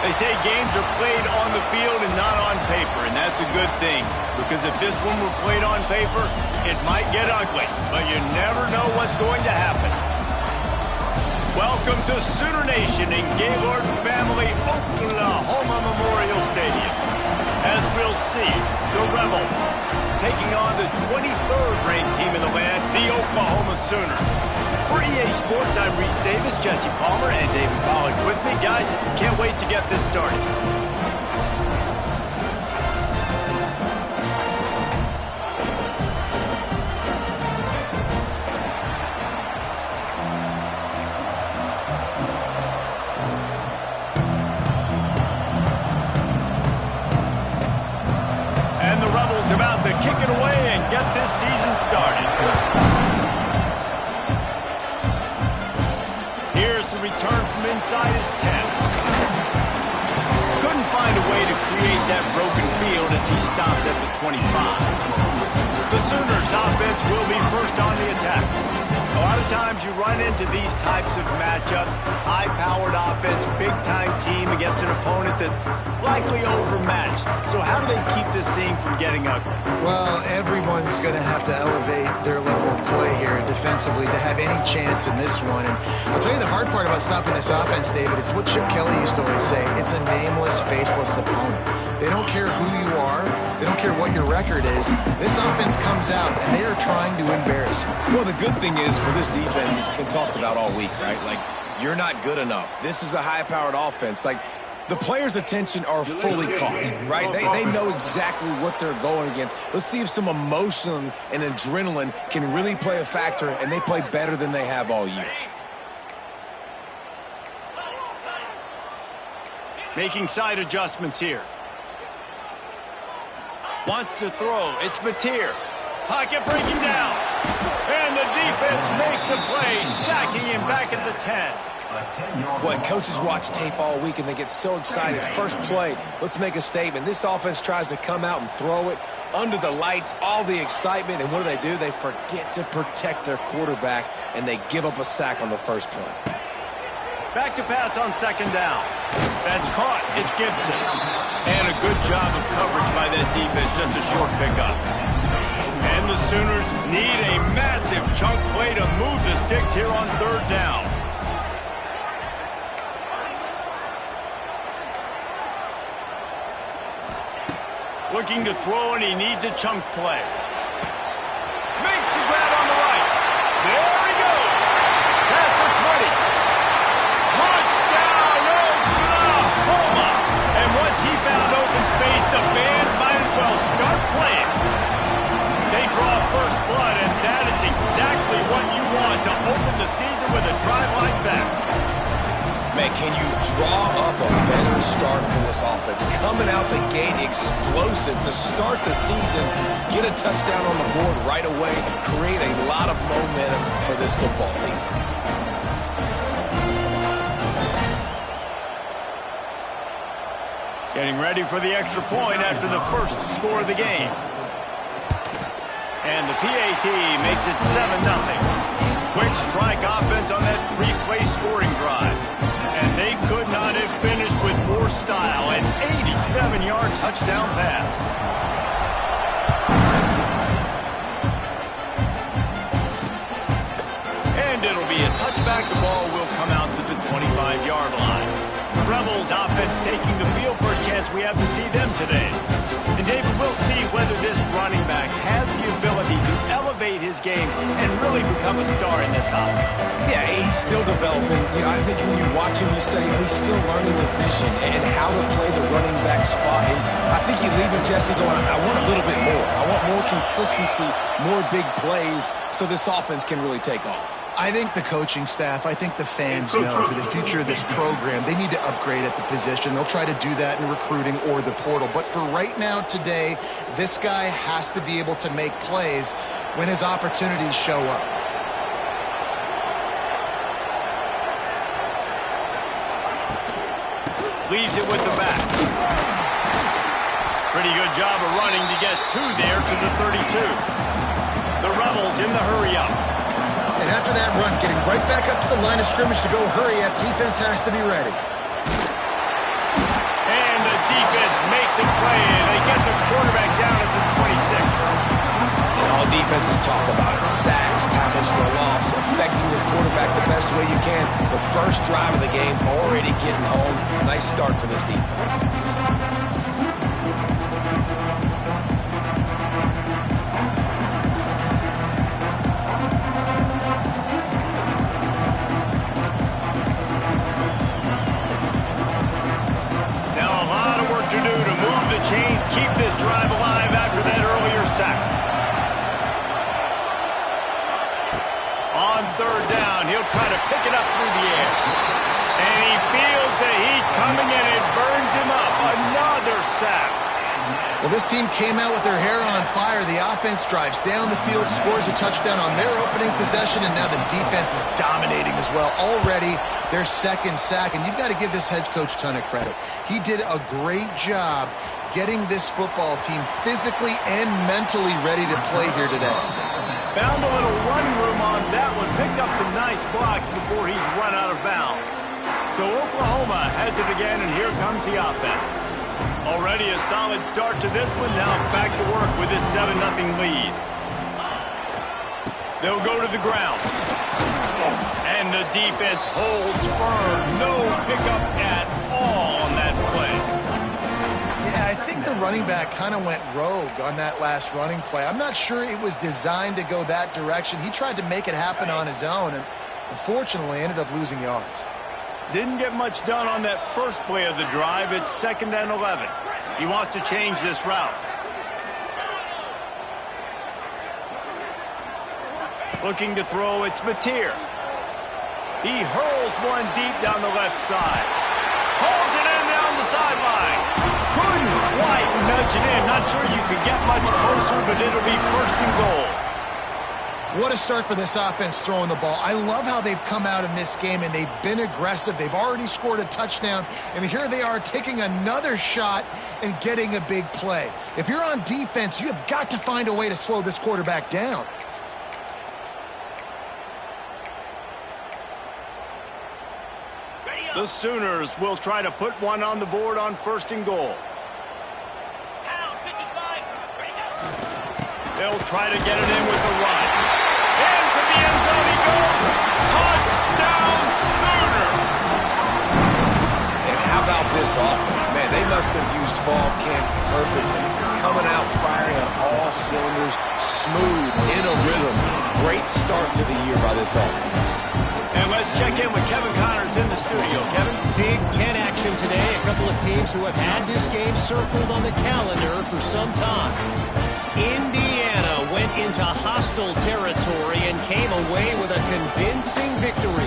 They say games are played on the field and not on paper, and that's a good thing. Because if this one were played on paper, it might get ugly. But you never know what's going to happen. Welcome to Sooner Nation in Gaylord Family Oklahoma Memorial Stadium. As we'll see, the Rebels taking on the 23rd ranked team in the land, the Oklahoma Sooners. For EA Sports, I'm Reese Davis, Jesse Palmer, and David Pollack with me. Guys, can't wait to get this started. And the Rebels about to kick it away and get this season started. Here's the return from inside his 10. Couldn't find a way to create that broken field as he stopped at the 25. The Sooners offense will be first on the attack. A lot of times you run into these types of matchups, high-powered offense, big-time team against an opponent that's likely overmatched. So how do they keep this thing from getting ugly? Well, everyone's going to have to elevate their level of play here defensively to have any chance in this one. And I'll tell you the hard part about stopping this offense, David, it's what Chip Kelly used to always say. It's a nameless, faceless opponent. They don't care who you are. They don't care what your record is. This offense comes out, and they are trying to embarrass you. Well, the good thing is for this defense, it's been talked about all week, right? Like, you're not good enough. This is a high-powered offense. Like, the players' attention are fully caught, right? They know exactly what they're going against. Let's see if some emotion and adrenaline can really play a factor, and they play better than they have all year. Making side adjustments here. Wants to throw. It's Mateer. Pocket breaking down. And the defense makes a play, sacking him back at the 10. Boy, coaches watch tape all week and they get so excited. First play, let's make a statement. This offense tries to come out and throw it under the lights, all the excitement, and what do? They forget to protect their quarterback, and they give up a sack on the first play. Back to pass on second down. That's caught. It's Gibson. And a good job of coverage by that defense, just a short pickup. And the Sooners need a massive chunk play to move the sticks here on third down. Looking to throw, and he needs a chunk play. Makes the grab on the right. There he goes. Past the 20. Touchdown, Oklahoma! And once he found open space, the band might as well start playing. They draw first blood, and that is exactly what you want to open the season with a drive like that. Man, can you draw up a better start for this offense? Coming out the gate explosive to start the season, get a touchdown on the board right away, create a lot of momentum for this football season. Getting ready for the extra point after the first score of the game. And the PAT makes it 7-0. Quick strike offense on that three-play scoring drive. And they could not have finished with more style. An 87-yard touchdown pass. And it'll be a touchback. The ball will come out to the 25-yard line. The Rebels offense taking the field for a chance we have to see them today. And David, we'll see whether this running back has the ability to elevate his game and really become a star in this offense. Yeah, he's still developing. You know, I think when you watch him, you say he's still learning the vision and how to play the running back spot. And I think you leave him, Jesse, going, I want a little bit more. I want more consistency, more big plays so this offense can really take off. I think the coaching staff, I think the fans know for the future of this program, they need to upgrade at the position. They'll try to do that in recruiting or the portal. But for right now, today, this guy has to be able to make plays when his opportunities show up. Leaves it with the back. Pretty good job of running to get two there to the 32. The Rebels in the hurry-up. And after that run, getting right back up to the line of scrimmage to go hurry up, defense has to be ready. defense makes a play, and they get the quarterback down at the 26. And all defenses talk about it. Sacks, tackles for a loss, affecting the quarterback the best way you can. The first drive of the game, already getting home. Nice start for this defense. Chains keep this drive alive after that earlier sack. On third down, he'll try to pick it up through the air. And he feels the heat coming in. It burns him up. Another sack. Well, this team came out with their hair on fire. The offense drives down the field, scores a touchdown on their opening possession, and now the defense is dominating as well. Already their second sack, and you've got to give this head coach a ton of credit. He did a great job getting this football team physically and mentally ready to play here today. Found a little running room on that one. Picked up some nice blocks before he's run out of bounds. So Oklahoma has it again, and here comes the offense. Already a solid start to this one. Now back to work with this 7-0 lead. They'll go to the ground. And the defense holds firm. No pickup at all on that play. Yeah, I think the running back kind of went rogue on that last running play. I'm not sure it was designed to go that direction. He tried to make it happen on his own, and unfortunately ended up losing yards. Didn't get much done on that first play of the drive. It's 2nd and 11. He wants to change this route. Looking to throw, it's Mateer. He hurls one deep down the left side. Hauls it in down the sideline. Couldn't quite nudge it in. Not sure you could get much closer, but it'll be 1st and goal. What a start for this offense throwing the ball. I love how they've come out in this game, and they've been aggressive. They've already scored a touchdown, and here they are taking another shot and getting a big play. If you're on defense, you have got to find a way to slow this quarterback down. The Sooners will try to put one on the board on 1st and goal. They'll try to get it in with the run. Into the end zone he goes. Touchdown Sooners! And how about this offense? Man, they must have used fall camp perfectly. Coming out firing on all cylinders, smooth, in a rhythm. Great start to the year by this offense. And let's check in with Kevin Connors in the studio. Kevin? Big Ten action today. A couple of teams who have had this game circled on the calendar for some time. Indiana went into hostile territory and came away with a convincing victory.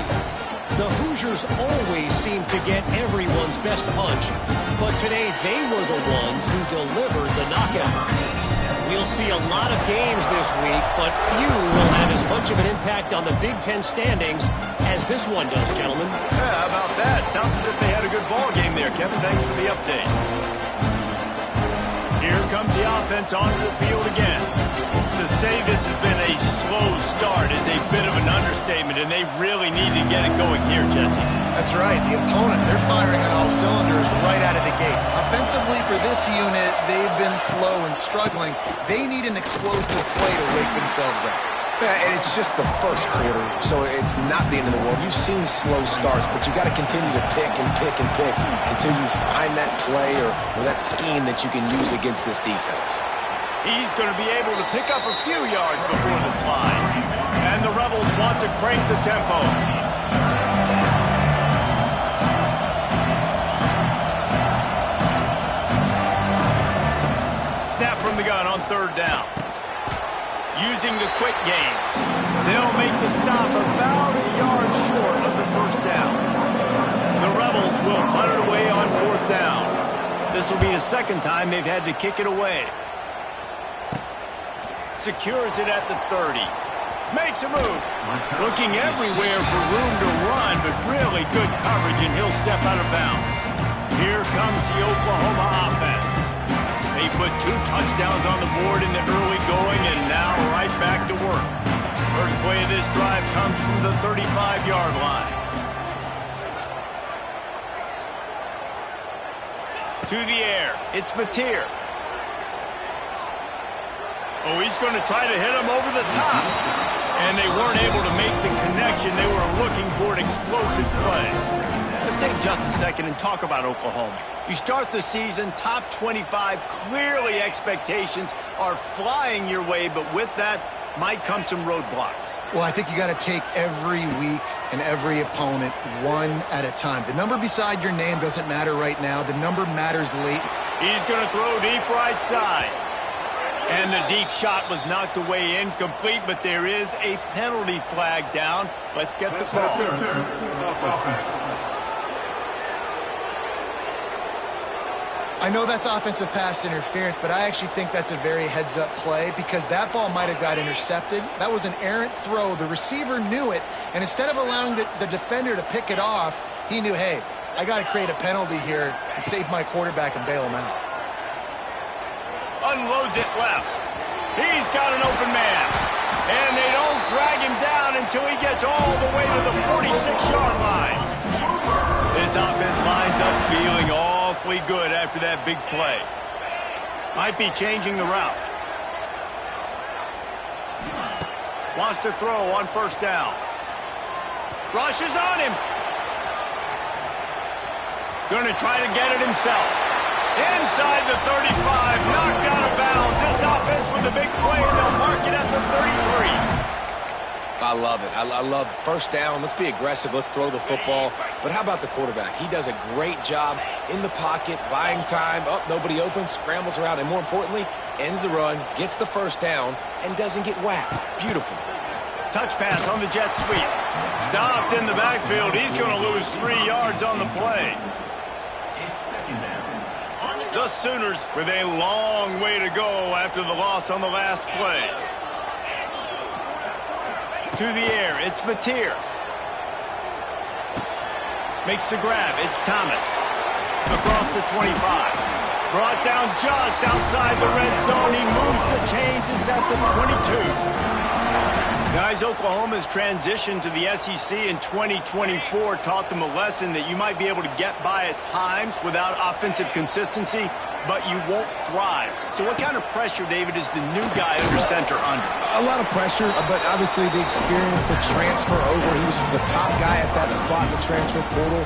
The Hoosiers always seem to get everyone's best punch, but today they were the ones who delivered the knockout. We'll see a lot of games this week, but few will have as much of an impact on the Big Ten standings as this one does, gentlemen. Yeah, how about that? Sounds as if they had a good ball game there, Kevin. Thanks for the update. Here comes the offense onto the field again. To say this has been a slow start is a bit of an understatement, and they really need to get it going here, Jesse. That's right. The opponent, they're firing on all cylinders right out of the gate. Offensively, for this unit, they've been slow and struggling. They need an explosive play to wake themselves up. Yeah, and it's just the first quarter, so it's not the end of the world. You've seen slow starts, but you got to continue to pick and pick and pick until you find that play or that scheme that you can use against this defense. He's going to be able to pick up a few yards before the slide. And the Rebels want to crank the tempo. Snap from the gun on 3rd down. Using the quick game. They'll make the stop about a yard short of the 1st down. The Rebels will punt it away on 4th down. This will be the 2nd time they've had to kick it away. Secures it at the 30. Makes a move. Looking everywhere for room to run, but really good coverage, and he'll step out of bounds. Here comes the Oklahoma offense. They put 2 touchdowns on the board in the early going, and now right back to work. First play of this drive comes from the 35-yard line. To the air. It's Mateer. Oh, he's going to try to hit him over the top. And they weren't able to make the connection. They were looking for an explosive play. Let's take just a second and talk about Oklahoma. You start the season, top 25, clearly expectations are flying your way, but with that might come some roadblocks. Well, I think you got to take every week and every opponent one at a time. The number beside your name doesn't matter right now. The number matters late. He's going to throw deep right side. And the deep shot was knocked away incomplete, but there is a penalty flag down. Let's get the call. I know that's offensive pass interference, but I actually think that's a very heads-up play because that ball might have got intercepted. That was an errant throw. The receiver knew it, and instead of allowing the defender to pick it off, he knew, hey, I got to create a penalty here and save my quarterback and bail him out. Unloads it left. He's got an open man. And they don't drag him down until he gets all the way to the 46-yard line. This offense lines up feeling awfully good after that big play. Might be changing the route. Wants to throw on first down. Rushes on him. Going to try to get it himself. Inside the 35, knocked out of bounds. This offense with a big play, and they'll mark it at the 33. I love it. I love first down. Let's be aggressive. Let's throw the football. But how about the quarterback? He does a great job in the pocket, buying time. Up, nobody open, scrambles around, and more importantly, ends the run, gets the first down, and doesn't get whacked. Beautiful. Touch pass on the jet sweep. Stopped in the backfield. He's going to lose 3 yards on the play. The Sooners with a long way to go after the loss on the last play. To the air, it's Mateer. Makes the grab, it's Thomas. Across the 25. Brought down just outside the red zone. He moves the chains, it's at the 22. Guys, Oklahoma's transition to the SEC in 2024 taught them a lesson that you might be able to get by at times without offensive consistency, but you won't thrive. So what kind of pressure, David, is the new guy under center under? A lot of pressure, but obviously the experience, the transfer over. He was the top guy at that spot, the transfer portal.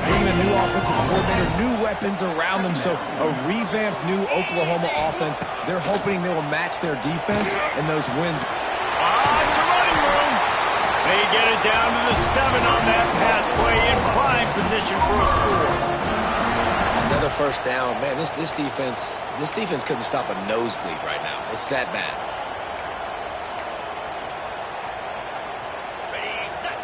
Bringing a new offensive coordinator, new weapons around him. So a revamped new Oklahoma offense. They're hoping they will match their defense and those wins. It's a running room. They get it down to the 7 on that pass play in prime position for a score. Another first down. Man, this defense couldn't stop a nosebleed right now. It's that bad. Ready, set.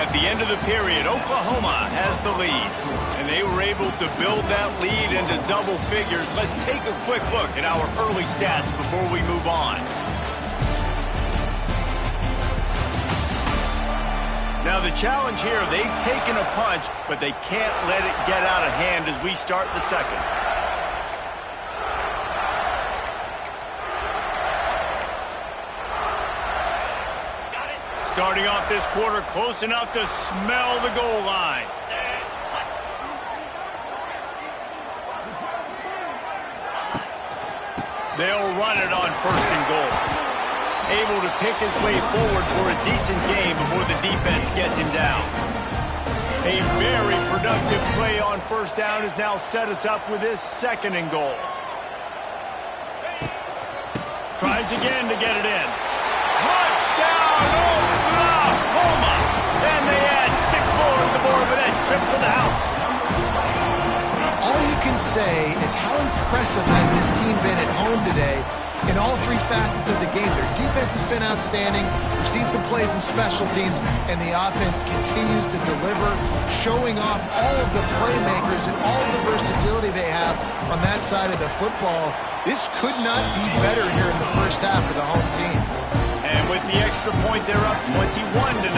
At the end of the period, Oklahoma has the lead. And they were able to build that lead into double figures. Let's take a quick look at our early stats before we move on. Now the challenge here, they've taken a punch, but they can't let it get out of hand as we start the second. Starting off this quarter close enough to smell the goal line. They'll run it on first and goal. Able to pick his way forward for a decent game before the defense gets him down. A very productive play on first down has now set us up with this second and goal. Tries again to get it in. Touchdown, Oklahoma! And they add 6 more to the board with that trip to the house. All you can say is how impressive has this team been at home today in all 3 facets of the game. Their defense has been outstanding. We've seen some plays in special teams, and the offense continues to deliver, showing off all of the playmakers and all of the versatility they have on that side of the football. This could not be better here in the first half for the home team. And with the extra point, they're up 21-0.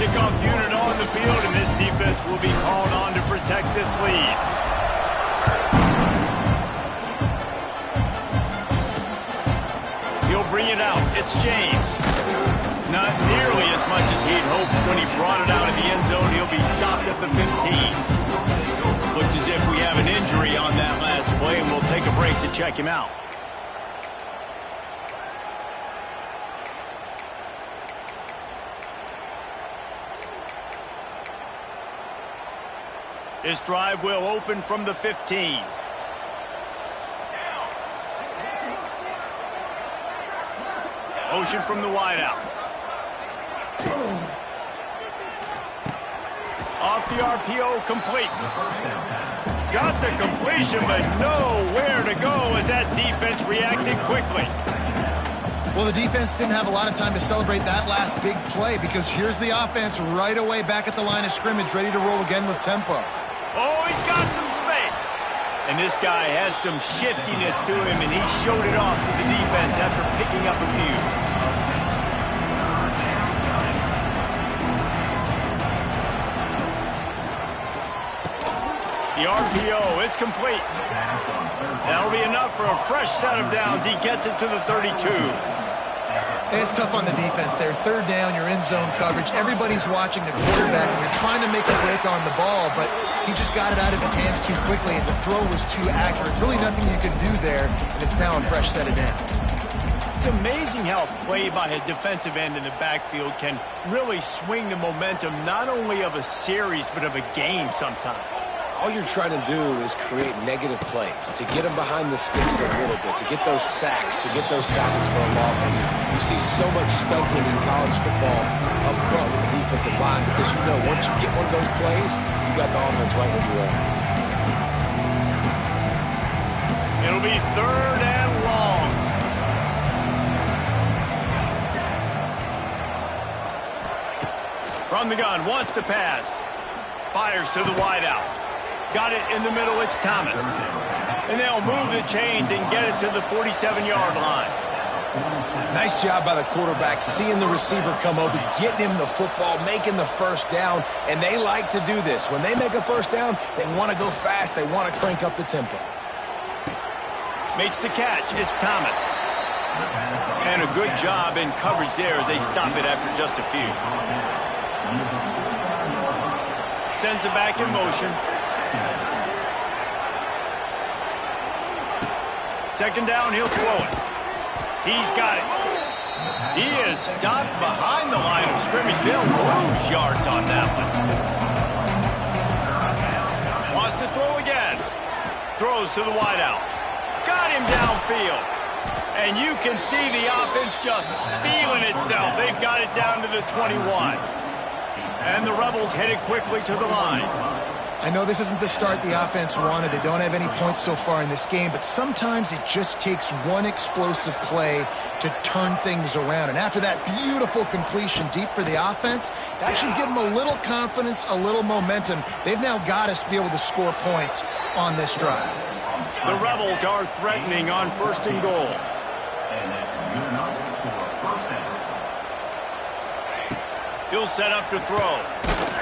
Kickoff unit on the field, and this defense will be called on to protect this lead. He'll bring it out. It's James. Not nearly much as he'd hoped when he brought it out of the end zone. He'll be stopped at the 15. Looks as if we have an injury on that last play, and we'll take a break to check him out. This drive will open from the 15. Motion from the wideout. Off the RPO, complete. Got the completion, but nowhere to go as that defense reacted quickly. Well, the defense didn't have a lot of time to celebrate that last big play because here's the offense right away back at the line of scrimmage, ready to roll again with tempo. Oh, he's got some space. And this guy has some shiftiness to him, and he showed it off to the defense after picking up a few. The RPO, it's complete. That'll be enough for a fresh set of downs. He gets it to the 32. It's tough on the defense there. Third down, you're in zone coverage. Everybody's watching the quarterback, and you're trying to make a break on the ball, but he just got it out of his hands too quickly, and the throw was too accurate. Really nothing you can do there, and it's now a fresh set of downs. It's amazing how a play by a defensive end in the backfield can really swing the momentum not only of a series, but of a game sometimes. All you're trying to do is create negative plays, to get them behind the sticks a little bit, to get those sacks, to get those tackles for losses. You see so much stunting in college football up front with the defensive line because you know once you get one of those plays, you got the offense right where you want. It'll be third and long. From the gun, wants to pass. Fires to the wideout. Got it in the middle, it's Thomas. And they'll move the chains and get it to the 47-yard line. Nice job by the quarterback, seeing the receiver come open, getting him the football, making the first down, and they like to do this. When they make a first down, they want to go fast, they want to crank up the tempo. Makes the catch, it's Thomas. And a good job in coverage there as they stop it after just a few. Sends it back in motion. Second down, he'll throw it. He's got it. He is stopped behind the line of scrimmage. They'll lose yards on that one. Wants to throw again. Throws to the wideout. Got him downfield. And you can see the offense just feeling itself. They've got it down to the 21. And the Rebels headed quickly to the line. I know this isn't the start the offense wanted. They don't have any points so far in this game, but sometimes it just takes one explosive play to turn things around. And after that beautiful completion deep for the offense, that should give them a little confidence, a little momentum. They've now got to be able to score points on this drive. The Rebels are threatening on first and goal. He'll set up to throw.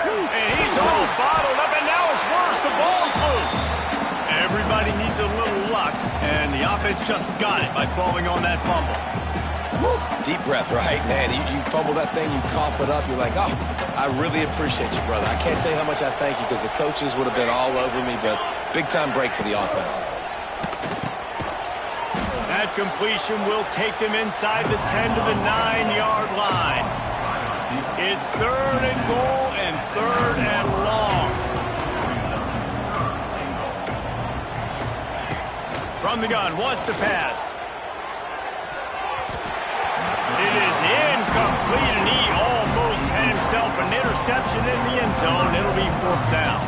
And he's all bottled up, and now it's worse. The ball's loose. Everybody needs a little luck, and the offense just got it by falling on that fumble. Woo. Deep breath, right? Man, you fumble that thing, you cough it up, you're like, oh, I really appreciate you, brother. I can't tell you how much I thank you because the coaches would have been all over me, but big-time break for the offense. That completion will take them inside the 10 to the 9-yard line. It's third and goal and third and long. From the gun, wants to pass. It is incomplete, and he almost had himself an interception in the end zone. It'll be fourth down.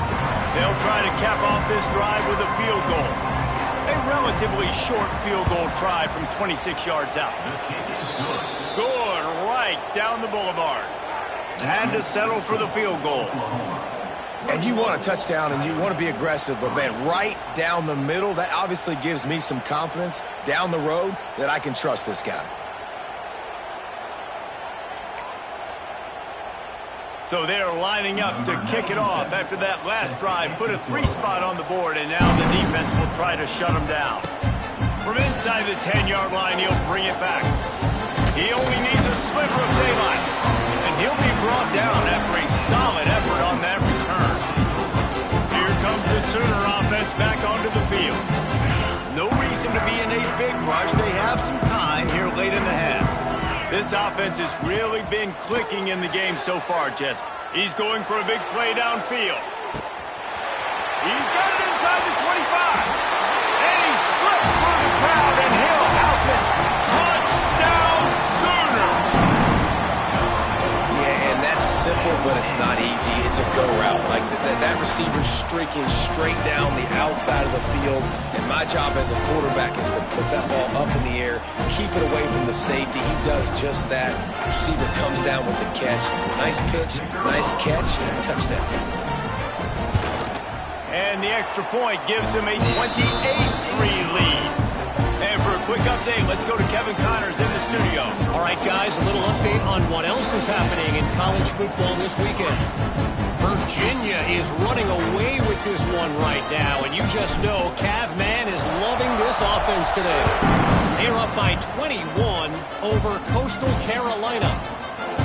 They'll try to cap off this drive with a field goal. A relatively short field goal try from 26 yards out. Good, right down the boulevard. Had to settle for the field goal. And you want a touchdown and you want to be aggressive, but man, right down the middle, that obviously gives me some confidence down the road that I can trust this guy. So they're lining up to kick it off after that last drive. Put a 3-spot on the board, and now the defense will try to shut them down. From inside the 10-yard line, he'll bring it back. He only needs a sliver of daylight, and he'll will be brought down after a solid effort on that return. Here comes the Sooner offense back onto the field. No reason to be in a big rush. They have some time here late in the half. This offense has really been clicking in the game so far, Jess. He's going for a big play downfield. He's got it inside the 25. And he slipped through the crowd, and he'll house it. Touchdown, Sooner! Yeah, and that's simple, but it's not easy. It's a go route. Like that receiver's streaking straight down the outside of the field, and my job as a quarterback is to put that ball up in the air, keep it away from the safety. He does just that. Receiver comes down with the catch. Nice pitch, nice catch, touchdown. And the extra point gives him a 28-3 lead. And for a quick update, let's go to Kevin Connors in the studio. All right, guys, a little update on what else is happening in college football this weekend. Virginia is running away with this one right now, and you just know Cav Man is loving this offense today. They're up by 21 over Coastal Carolina.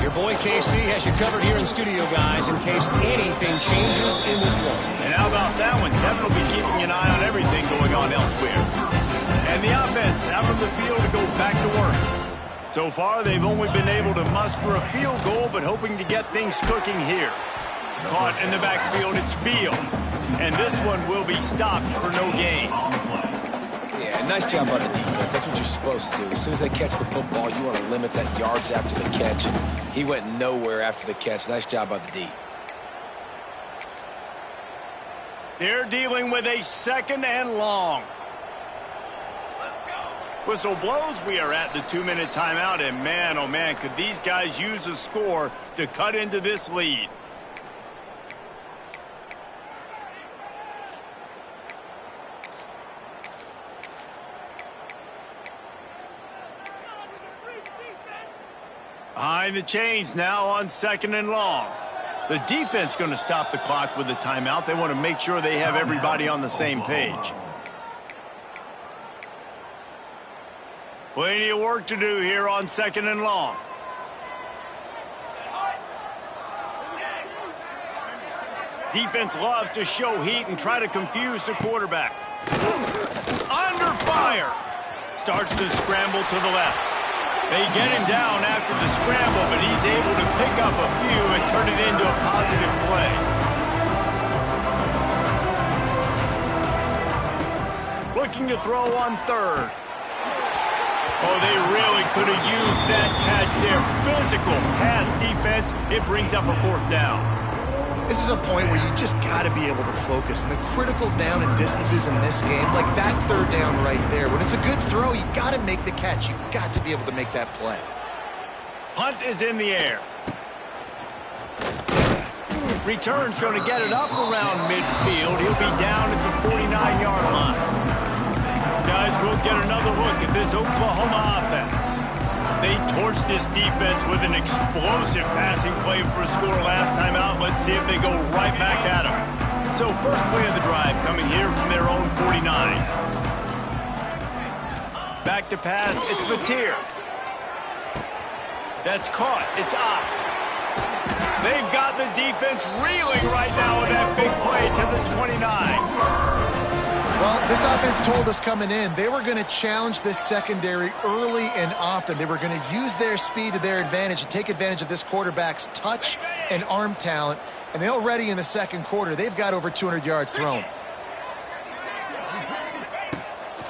Your boy KC has you covered here in studio, guys, in case anything changes in this one. And how about that one? Kevin will be keeping an eye on everything going on elsewhere. And the offense out on the field to go back to work. So far, they've only been able to muster a field goal, but hoping to get things cooking here. Caught in the backfield, it's Beal. And this one will be stopped for no gain. Yeah, nice job on the defense. That's what you're supposed to do. As soon as they catch the football, you want to limit that yards after the catch. He went nowhere after the catch. Nice job by the D. They're dealing with a 2nd and long. Whistle blows. We are at the 2-minute timeout, and man, oh man, could these guys use a score to cut into this lead. Behind the chains now on 2nd and long. The defense going to stop the clock with a timeout. They want to make sure they have everybody on the same page. Plenty of work to do here on 2nd and long. Defense loves to show heat and try to confuse the quarterback. Under fire. Starts to scramble to the left. They get him down after the scramble, but he's able to pick up a few and turn it into a positive play. Looking to throw on 3rd. Oh, they really could have used that catch there. Physical pass defense. It brings up a 4th down. This is a point where you just got to be able to focus. And the critical down and distances in this game, like that 3rd down right there, when it's a good throw, you got to make the catch. You've got to be able to make that play. Punt is in the air. Return's going to get it up around midfield. He'll be down at the 49-yard line. Guys, we'll get another look at this Oklahoma offense. They torched this defense with an explosive passing play for a score last time out. Let's see if they go right back at them. So first play of the drive coming here from their own 49. Back to pass, it's Mateer. That's caught, it's out. They've got the defense reeling right now with that big play to the 29. Well, this offense told us coming in they were going to challenge this secondary early and often. They were going to use their speed to their advantage and take advantage of this quarterback's touch and arm talent. And already in the 2nd quarter, they've got over 200 yards thrown.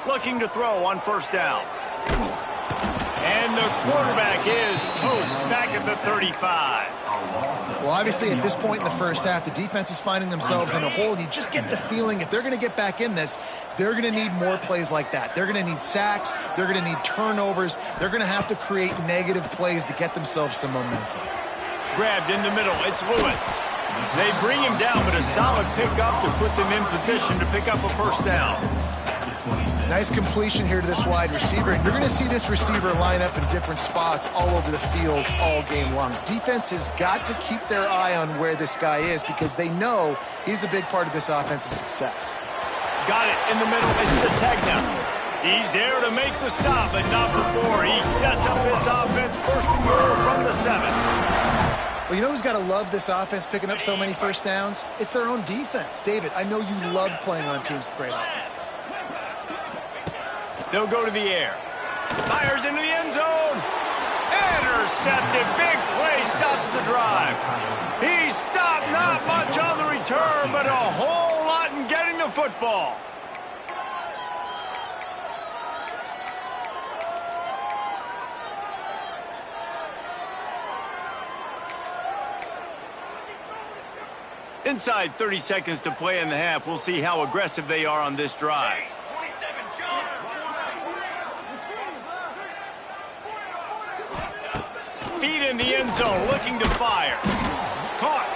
Looking to throw on 1st down. And the quarterback is toast back at the 35. Well, obviously, at this point in the first half, the defense is finding themselves in a hole. And you just get the feeling if they're going to get back in this, they're going to need more plays like that. They're going to need sacks. They're going to need turnovers. They're going to have to create negative plays to get themselves some momentum. Grabbed in the middle. It's Lewis. They bring him down, but a solid pickup to put them in position to pick up a 1st down. Nice completion here to this wide receiver. And you're going to see this receiver line up in different spots all over the field all game long. Defense has got to keep their eye on where this guy is because they know he's a big part of this offense's success. Got it in the middle. It's Sategna. He's there to make the stop, but not before he sets up this offense 1st and goal from the 7. Well, you know who's got to love this offense picking up so many first downs? It's their own defense. David, I know you love playing on teams with great offenses. They'll go to the air. Fires into the end zone. Intercepted. Big play stops the drive. He stopped, not much on the return, but a whole lot in getting the football. Inside 30 seconds to play in the half. We'll see how aggressive they are on this drive. Feet in the end zone, looking to fire. Caught.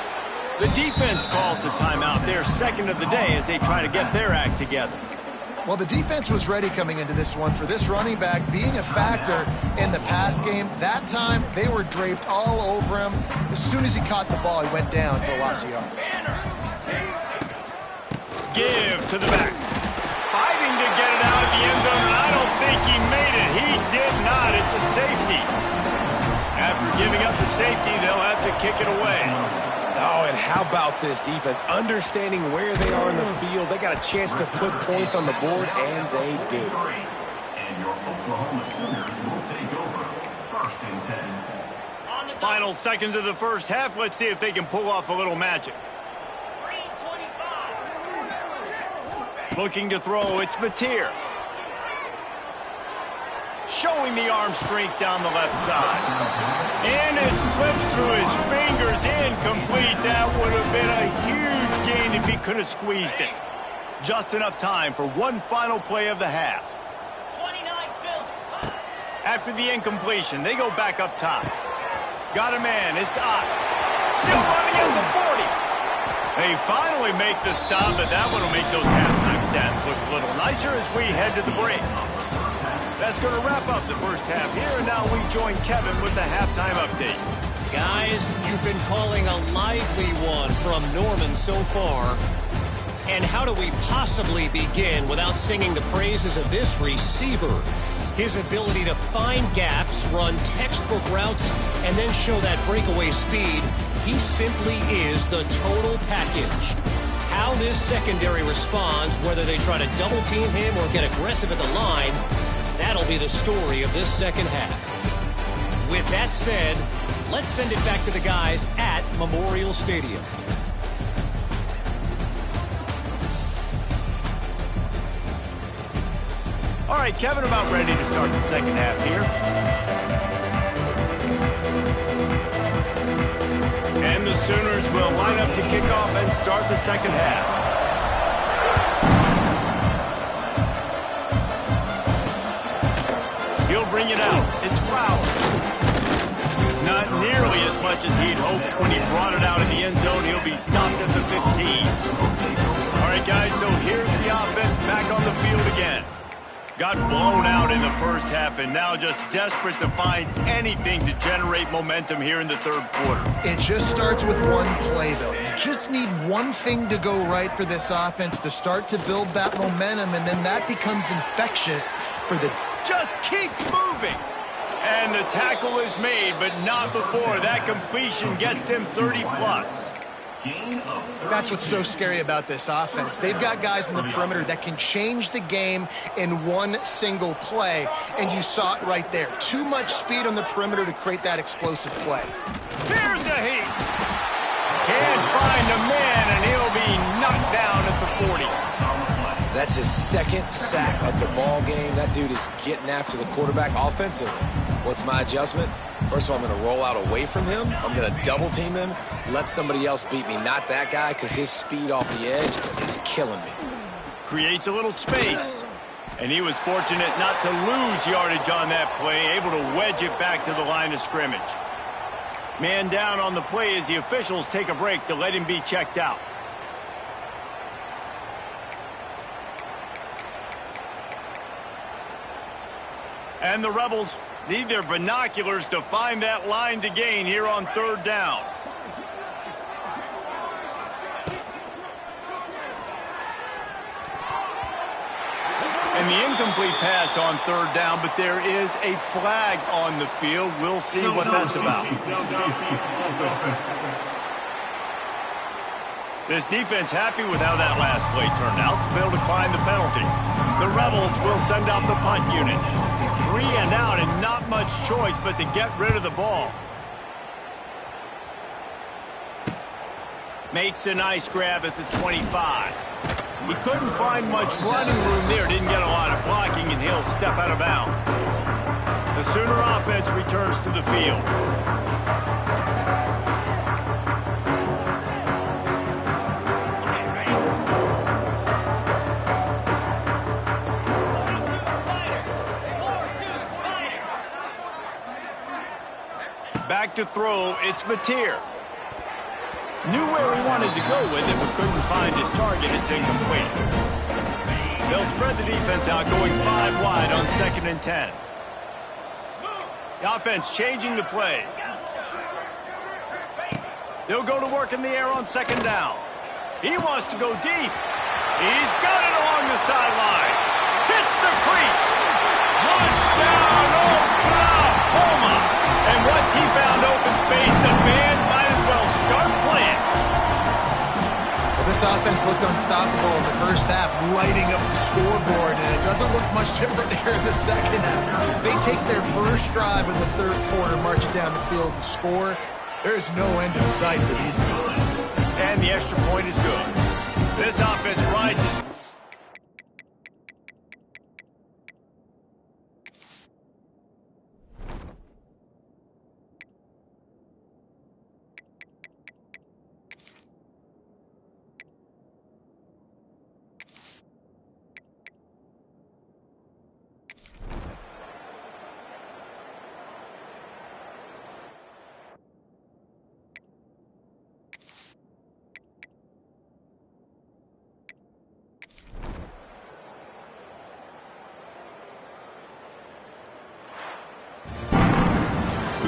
The defense calls the timeout. They're second of the day as they try to get their act together. Well, the defense was ready coming into this one for this running back being a factor in the pass game. That time, they were draped all over him. As soon as he caught the ball, he went down for a loss of yards. Give to the back. Fighting to get it out of the end zone, and I don't think he made it. He did not. It's a safety. After giving up the safety, they'll have to kick it away. Oh, and how about this defense? Understanding where they are in the field. They got a chance to put points on the board, and they do. And your Oklahoma Sooners will take over 1st and 10. Final seconds of the first half. Let's see if they can pull off a little magic. Looking to throw, it's Mateer. Showing the arm strength down the left side. And it slips through his fingers. Incomplete. That would have been a huge gain if he could have squeezed it. Just enough time for one final play of the half. After the incompletion, they go back up top. Got a man. It's Ott. Still running at the 40. They finally make the stop, but that one will make those halftime stats look a little nicer as we head to the break. That's going to wrap up the first half here, and now we join Kevin with the halftime update. Guys, you've been calling a lively one from Norman so far. And how do we possibly begin without singing the praises of this receiver? His ability to find gaps, run textbook routes, and then show that breakaway speed. He simply is the total package. How this secondary responds, whether they try to double team him or get aggressive at the line, that'll be the story of this second half. With that said, let's send it back to the guys at Memorial Stadium. All right, Kevin, about ready to start the second half here. And the Sooners will line up to kick off and start the second half. Bring it out. It's Fowler. Not nearly as much as he'd hoped when he brought it out in the end zone. He'll be stopped at the 15. All right, guys, so here's the offense back on the field again. Got blown out in the first half and now just desperate to find anything to generate momentum here in the third quarter. It just starts with one play, though. You just need one thing to go right for this offense to start to build that momentum, and then that becomes infectious for the... Just keeps moving. And the tackle is made, but not before that completion gets them 30-plus. That's what's so scary about this offense. They've got guys in the perimeter that can change the game in one single play, and you saw it right there. Too much speed on the perimeter to create that explosive play. Here's a heat. Can't find a man, and he'll be knocked down at the 40. That's his second sack of the ball game. That dude is getting after the quarterback offensively. What's my adjustment? First of all, I'm going to roll out away from him. I'm going to double team him, let somebody else beat me, not that guy, because his speed off the edge is killing me. Creates a little space. And he was fortunate not to lose yardage on that play, able to wedge it back to the line of scrimmage. Man down on the play as the officials take a break to let him be checked out. And the Rebels need their binoculars to find that line to gain here on third down. And And the incomplete pass on third down, but there is a flag on the field. We'll see what that's about. This defense happy with how that last play turned out, so they'll decline the penalty. The Rebels will send out the punt unit. 3 and out and not much choice but to get rid of the ball. Makes a nice grab at the 25. He couldn't find much running room there, didn't get a lot of blocking, and he'll step out of bounds. The Sooner offense returns to the field. Back to throw, it's Mateer. Knew where he wanted to go with it, but couldn't find his target. It's incomplete. They'll spread the defense out, going 5 wide on 2nd and 10. The offense changing the play. They'll go to work in the air on 2nd down. He wants to go deep. He's got it along the sideline. Hits the crease. Touchdown, Oklahoma. And once he found open space, the band might as well start playing. Well, this offense looked unstoppable in the first half, lighting up the scoreboard, and it doesn't look much different here in the second half. They take their first drive in the third quarter, march it down the field and score. There's no end in sight for these guys. And the extra point is good. This offense rides his...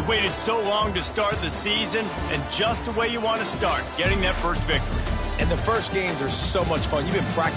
Waited so long to start the season, and just the way you want to start, getting that first victory. And the first games are so much fun. You've been practicing